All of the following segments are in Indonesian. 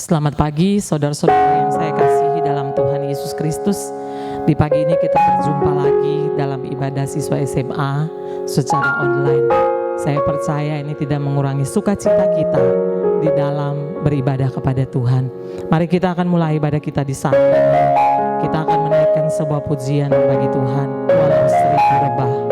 Selamat pagi saudara-saudara yang saya kasihi dalam Tuhan Yesus Kristus. Di pagi ini kita berjumpa lagi dalam ibadah siswa SMA secara online. Saya percaya ini tidak mengurangi sukacita kita di dalam beribadah kepada Tuhan. Mari kita akan mulai ibadah kita di saat ini. Kita akan menaikkan sebuah pujian bagi Tuhan. Walau Sri Karebah.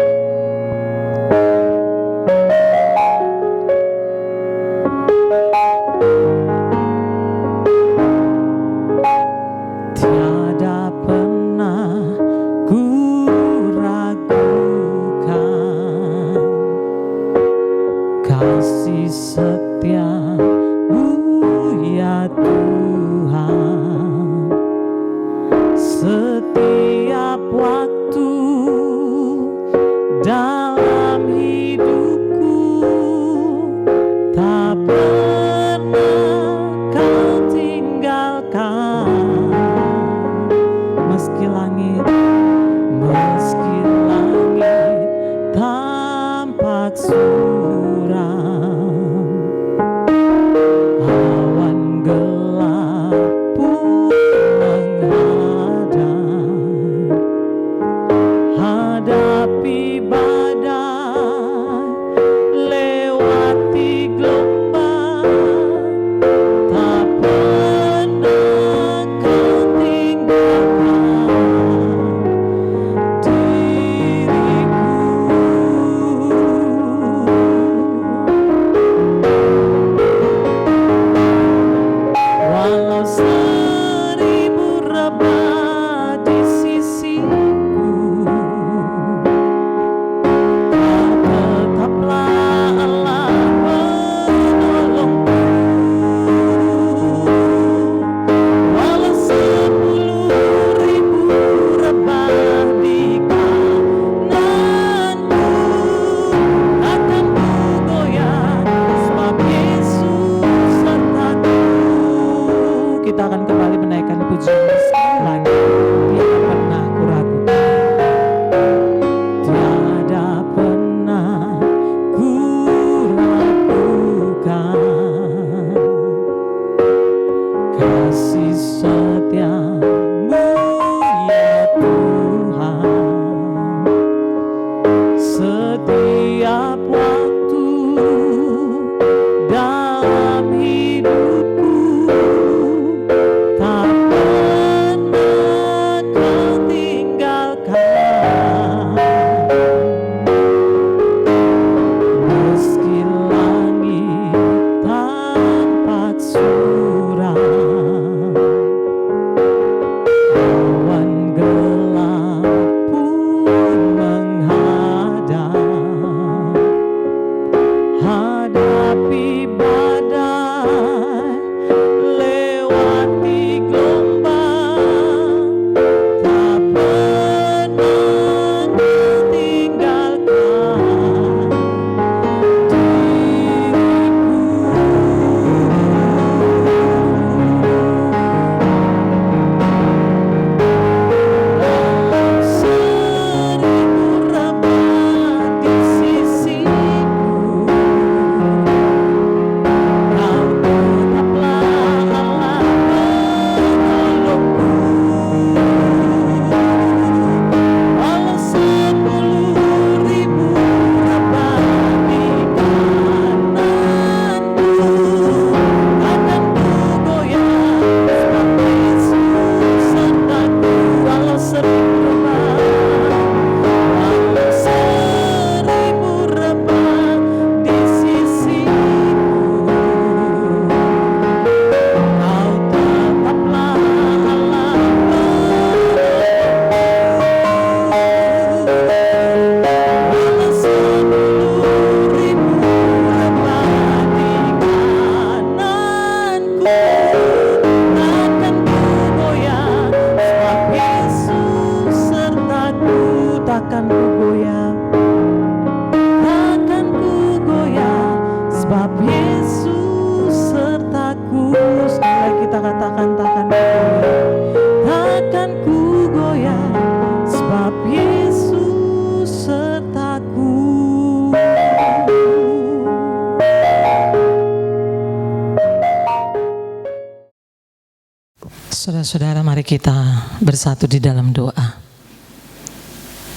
Saudara-saudara, mari kita bersatu di dalam doa.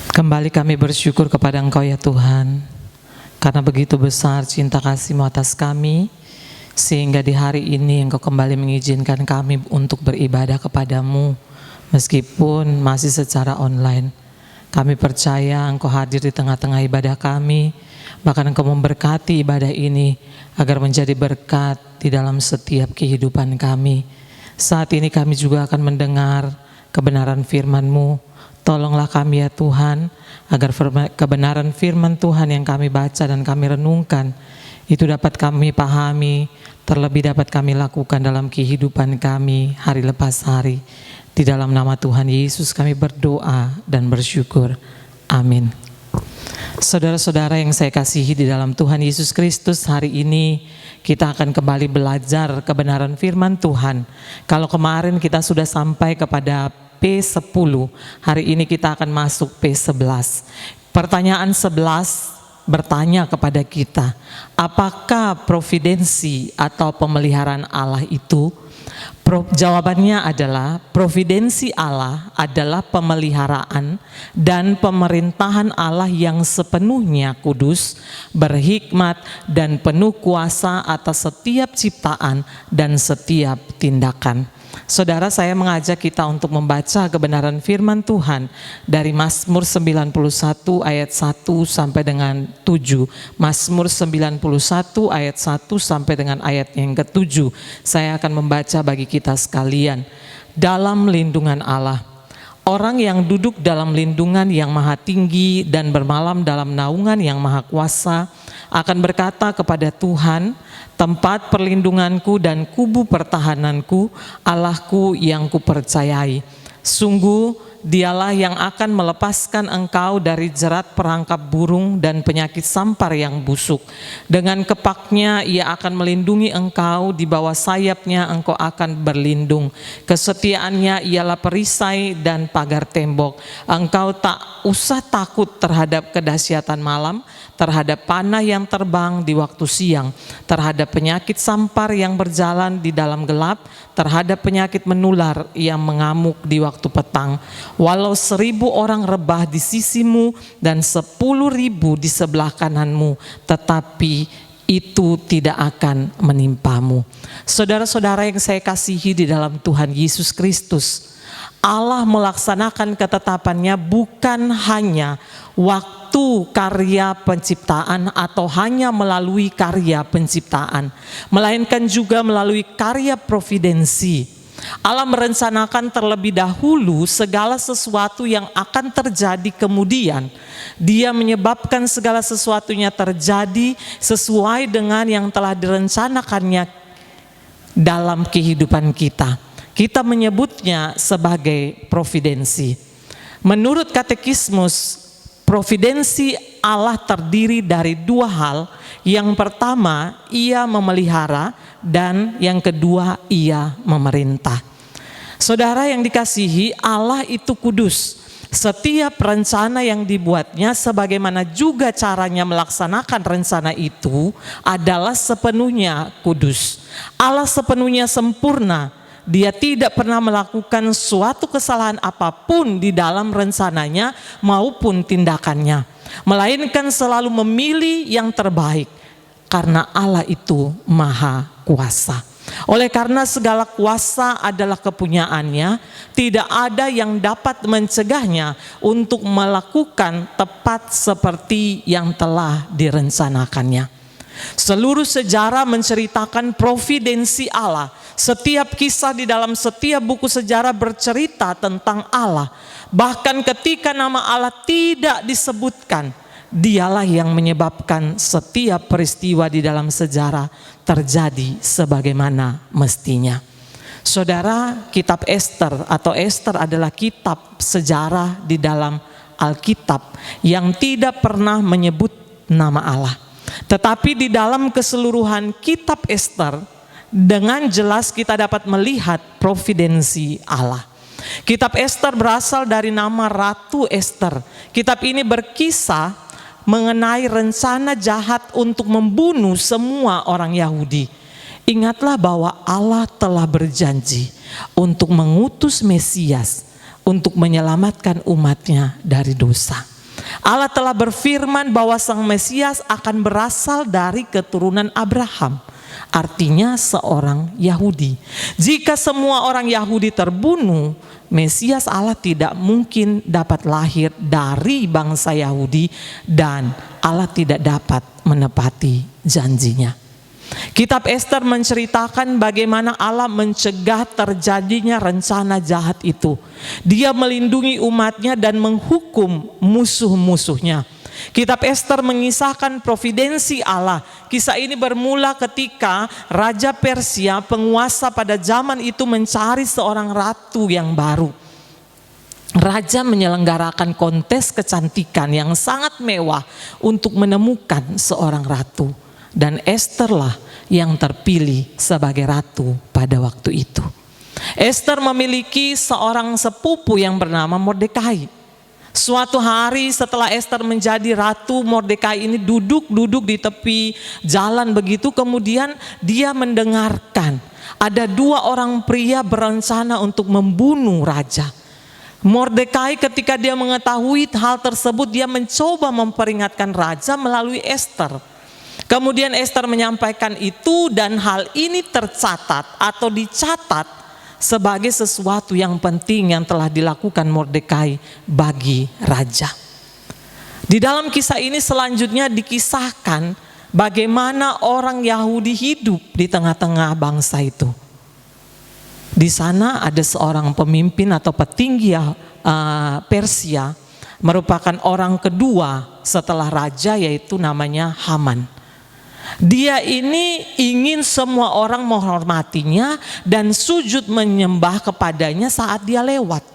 Kembali kami bersyukur kepada Engkau ya Tuhan, karena begitu besar cinta kasih-Mu atas kami, sehingga di hari ini Engkau kembali mengizinkan kami untuk beribadah kepadamu, meskipun masih secara online. Kami percaya Engkau hadir di tengah-tengah ibadah kami, bahkan Engkau memberkati ibadah ini, agar menjadi berkat di dalam setiap kehidupan kami. Saat ini kami juga akan mendengar kebenaran firman-Mu. Tolonglah kami ya Tuhan, agar kebenaran firman Tuhan yang kami baca dan kami renungkan, itu dapat kami pahami, terlebih dapat kami lakukan dalam kehidupan kami hari lepas hari. Di dalam nama Tuhan Yesus kami berdoa dan bersyukur. Amin. Saudara-saudara yang saya kasihi di dalam Tuhan Yesus Kristus, hari ini kita akan kembali belajar kebenaran firman Tuhan. Kalau kemarin kita sudah sampai kepada P10, hari ini kita akan masuk P11. Pertanyaan 11 bertanya kepada kita, apakah providensi atau pemeliharaan Allah itu? Jawabannya adalah providensi Allah adalah pemeliharaan dan pemerintahan Allah yang sepenuhnya kudus, berhikmat dan penuh kuasa atas setiap ciptaan dan setiap tindakan. Saudara, saya mengajak kita untuk membaca kebenaran firman Tuhan dari Mazmur 91 ayat 1 sampai dengan 7. Mazmur 91 ayat 1 sampai dengan ayat yang ke-7. Saya akan membaca bagi kita sekalian. Dalam lindungan Allah, orang yang duduk dalam lindungan yang maha tinggi dan bermalam dalam naungan yang maha kuasa akan berkata kepada Tuhan, tempat perlindunganku dan kubu pertahananku, Allahku yang kupercayai. Sungguh Dialah yang akan melepaskan engkau dari jerat perangkap burung dan penyakit sampar yang busuk. Dengan kepaknya Ia akan melindungi engkau, di bawah sayapnya engkau akan berlindung. Kesetiaannya ialah perisai dan pagar tembok. Engkau tak usah takut terhadap kedahsyatan malam, terhadap panah yang terbang di waktu siang, terhadap penyakit sampar yang berjalan di dalam gelap, terhadap penyakit menular yang mengamuk di waktu petang. Walau 1000 orang rebah di sisimu dan 10.000 di sebelah kananmu, tetapi itu tidak akan menimpamu. Saudara-saudara yang saya kasihi di dalam Tuhan Yesus Kristus, Allah melaksanakan ketetapannya bukan hanya waktu karya penciptaan atau hanya melalui karya penciptaan, melainkan juga melalui karya providensi. Allah merencanakan terlebih dahulu segala sesuatu yang akan terjadi kemudian. Dia menyebabkan segala sesuatunya terjadi sesuai dengan yang telah direncanakannya dalam kehidupan kita. Kita menyebutnya sebagai providensi. Menurut katekismus, providensi Allah terdiri dari 2 hal. Yang pertama, Ia memelihara, dan yang kedua, Ia memerintah. Saudara yang dikasihi, Allah itu kudus. Setiap rencana yang dibuatnya, sebagaimana juga caranya melaksanakan rencana itu, adalah sepenuhnya kudus. Allah sepenuhnya sempurna. Dia tidak pernah melakukan suatu kesalahan apapun di dalam rencananya maupun tindakannya, melainkan selalu memilih yang terbaik, karena Allah itu maha kuasa. Oleh karena segala kuasa adalah kepunyaannya, tidak ada yang dapat mencegahnya untuk melakukan tepat seperti yang telah direncanakannya. Seluruh sejarah menceritakan providensi Allah. Setiap kisah di dalam setiap buku sejarah bercerita tentang Allah. Bahkan ketika nama Allah tidak disebutkan, Dialah yang menyebabkan setiap peristiwa di dalam sejarah terjadi sebagaimana mestinya. Saudara, kitab Ester atau Ester adalah kitab sejarah di dalam Alkitab yang tidak pernah menyebut nama Allah. Tetapi di dalam keseluruhan kitab Ester, dengan jelas kita dapat melihat providensi Allah. Kitab Ester berasal dari nama Ratu Ester. Kitab ini berkisah mengenai rencana jahat untuk membunuh semua orang Yahudi. Ingatlah bahwa Allah telah berjanji untuk mengutus Mesias untuk menyelamatkan umatnya dari dosa. Allah telah berfirman bahwa Sang Mesias akan berasal dari keturunan Abraham, artinya seorang Yahudi. Jika semua orang Yahudi terbunuh, Mesias Allah tidak mungkin dapat lahir dari bangsa Yahudi dan Allah tidak dapat menepati janjinya. Kitab Ester menceritakan bagaimana Allah mencegah terjadinya rencana jahat itu. Dia melindungi umatnya dan menghukum musuh-musuhnya. Kitab Ester mengisahkan providensi Allah. Kisah ini bermula ketika Raja Persia, penguasa pada zaman itu, mencari seorang ratu yang baru. Raja menyelenggarakan kontes kecantikan yang sangat mewah untuk menemukan seorang ratu. Dan Esterlah yang terpilih sebagai ratu pada waktu itu. Ester memiliki seorang sepupu yang bernama Mordekai. Suatu hari setelah Ester menjadi ratu, Mordekai ini duduk di tepi jalan begitu, kemudian dia mendengarkan ada dua orang pria berencana untuk membunuh raja. Mordekai ketika dia mengetahui hal tersebut, dia mencoba memperingatkan raja melalui Ester. Kemudian Ester menyampaikan itu dan hal ini tercatat atau dicatat sebagai sesuatu yang penting yang telah dilakukan Mordekai bagi raja. Di dalam kisah ini selanjutnya dikisahkan bagaimana orang Yahudi hidup di tengah-tengah bangsa itu. Di sana ada seorang pemimpin atau petinggi Persia, merupakan orang kedua setelah raja, yaitu namanya Haman. Dia ini ingin semua orang menghormatinya dan sujud menyembah kepadanya saat dia lewat.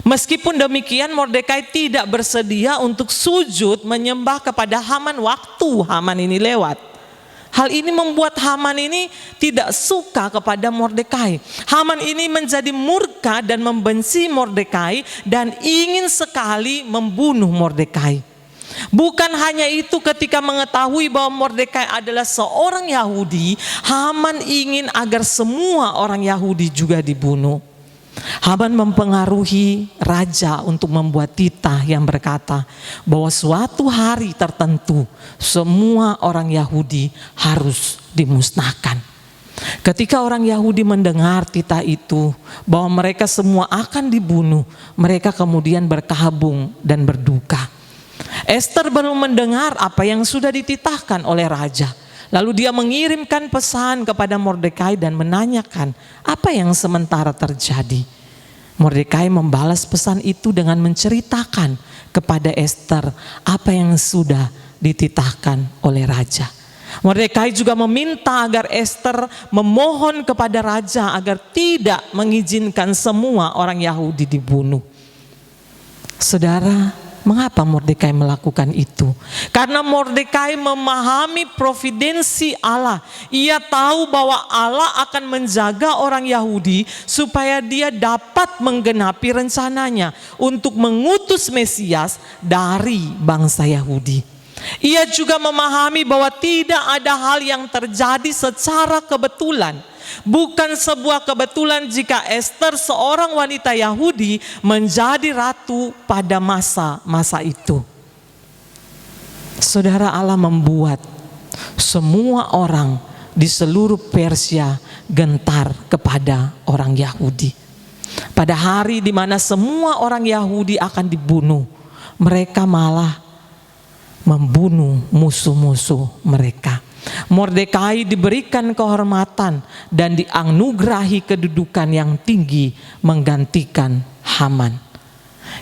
Meskipun demikian, Mordekai tidak bersedia untuk sujud menyembah kepada Haman waktu Haman ini lewat. Hal ini membuat Haman ini tidak suka kepada Mordekai. Haman ini menjadi murka dan membenci Mordekai dan ingin sekali membunuh Mordekai. Bukan hanya itu, ketika mengetahui bahwa Mordekai adalah seorang Yahudi, Haman ingin agar semua orang Yahudi juga dibunuh. Haman mempengaruhi raja untuk membuat titah yang berkata bahwa suatu hari tertentu semua orang Yahudi harus dimusnahkan. Ketika orang Yahudi mendengar titah itu bahwa mereka semua akan dibunuh, mereka kemudian berkabung dan berduka. Ester baru mendengar apa yang sudah dititahkan oleh raja. Lalu dia mengirimkan pesan kepada Mordekai dan menanyakan apa yang sementara terjadi. Mordekai membalas pesan itu dengan menceritakan kepada Ester apa yang sudah dititahkan oleh raja. Mordekai juga meminta agar Ester memohon kepada raja agar tidak mengizinkan semua orang Yahudi dibunuh. Saudara, mengapa Mordekai melakukan itu? Karena Mordekai memahami providensi Allah. Ia tahu bahwa Allah akan menjaga orang Yahudi supaya dia dapat menggenapi rencananya untuk mengutus Mesias dari bangsa Yahudi. Ia juga memahami bahwa tidak ada hal yang terjadi secara kebetulan. Bukan sebuah kebetulan jika Ester, seorang wanita Yahudi, menjadi ratu pada masa-masa itu. Saudara, Allah membuat semua orang di seluruh Persia gentar kepada orang Yahudi. Pada hari di mana semua orang Yahudi akan dibunuh, mereka malah membunuh musuh-musuh mereka. Mordekai diberikan kehormatan dan dianugerahi kedudukan yang tinggi menggantikan Haman.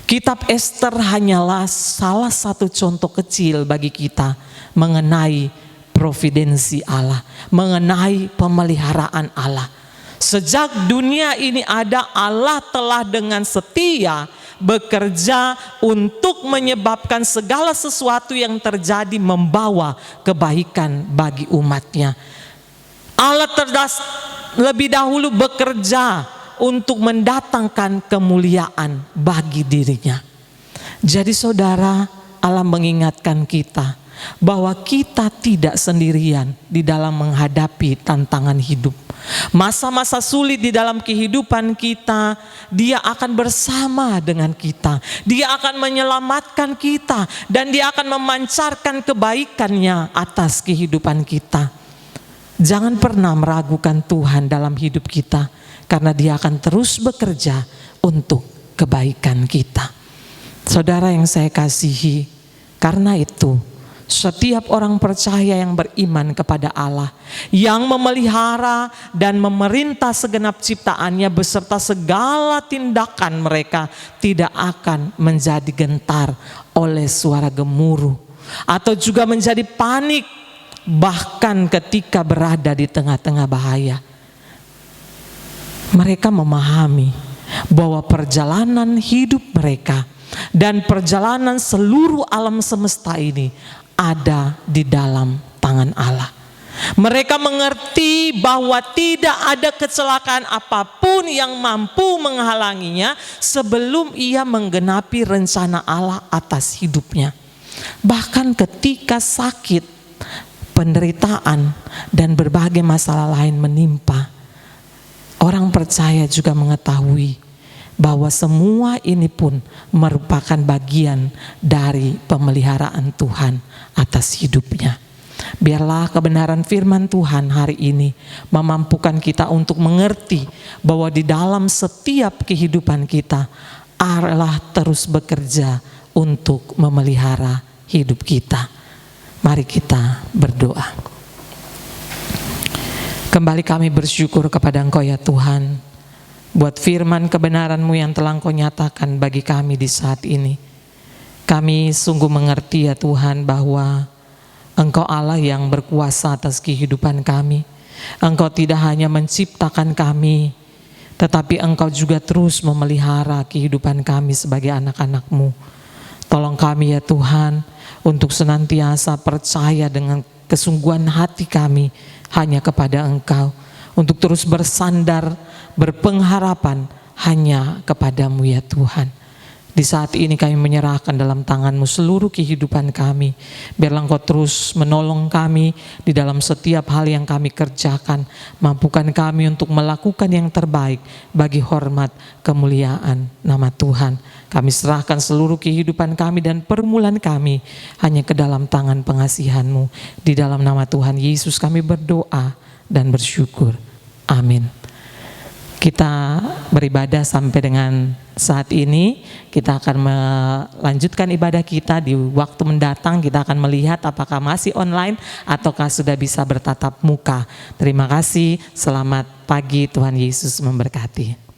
Kitab Ester hanyalah salah satu contoh kecil bagi kita mengenai providensi Allah, mengenai pemeliharaan Allah. Sejak dunia ini ada, Allah telah dengan setia bekerja untuk menyebabkan segala sesuatu yang terjadi membawa kebaikan bagi umatnya. Allah lebih dahulu bekerja untuk mendatangkan kemuliaan bagi dirinya. Jadi saudara, Allah mengingatkan kita bahwa kita tidak sendirian di dalam menghadapi tantangan hidup. Masa-masa sulit di dalam kehidupan kita, Dia akan bersama dengan kita. Dia akan menyelamatkan kita dan Dia akan memancarkan kebaikan-Nya atas kehidupan kita. Jangan pernah meragukan Tuhan dalam hidup kita, karena Dia akan terus bekerja untuk kebaikan kita. Saudara yang saya kasihi, karena itu setiap orang percaya yang beriman kepada Allah, yang memelihara dan memerintah segenap ciptaannya beserta segala tindakan mereka, tidak akan menjadi gentar oleh suara gemuruh atau juga menjadi panik bahkan ketika berada di tengah-tengah bahaya. Mereka memahami bahwa perjalanan hidup mereka dan perjalanan seluruh alam semesta ini ada di dalam tangan Allah. Mereka mengerti bahwa tidak ada kecelakaan apapun yang mampu menghalanginya sebelum ia menggenapi rencana Allah atas hidupnya. Bahkan ketika sakit, penderitaan, dan berbagai masalah lain menimpa, orang percaya juga mengetahui bahwa semua ini pun merupakan bagian dari pemeliharaan Tuhan atas hidupnya. Biarlah kebenaran firman Tuhan hari ini memampukan kita untuk mengerti bahwa di dalam setiap kehidupan kita, Allah terus bekerja untuk memelihara hidup kita. Mari kita berdoa. Kembali kami bersyukur kepada Engkau ya Tuhan, buat firman kebenaran-Mu yang telah Engkau nyatakan bagi kami di saat ini. Kami sungguh mengerti ya Tuhan bahwa Engkau Allah yang berkuasa atas kehidupan kami. Engkau tidak hanya menciptakan kami, tetapi Engkau juga terus memelihara kehidupan kami sebagai anak-anak-Mu. Tolong kami ya Tuhan untuk senantiasa percaya dengan kesungguhan hati kami hanya kepada Engkau, untuk terus bersandar, berpengharapan hanya kepadamu ya Tuhan. Di saat ini kami menyerahkan dalam tangan-Mu seluruh kehidupan kami. Biarlah Engkau terus menolong kami di dalam setiap hal yang kami kerjakan. Mampukan kami untuk melakukan yang terbaik bagi hormat kemuliaan nama Tuhan. Kami serahkan seluruh kehidupan kami dan permulaan kami hanya ke dalam tangan pengasihan-Mu. Di dalam nama Tuhan Yesus kami berdoa dan bersyukur. Amin. Kita beribadah sampai dengan saat ini. Kita akan melanjutkan ibadah kita di waktu mendatang. Kita akan melihat apakah masih online ataukah sudah bisa bertatap muka. Terima kasih, selamat pagi, Tuhan Yesus memberkati.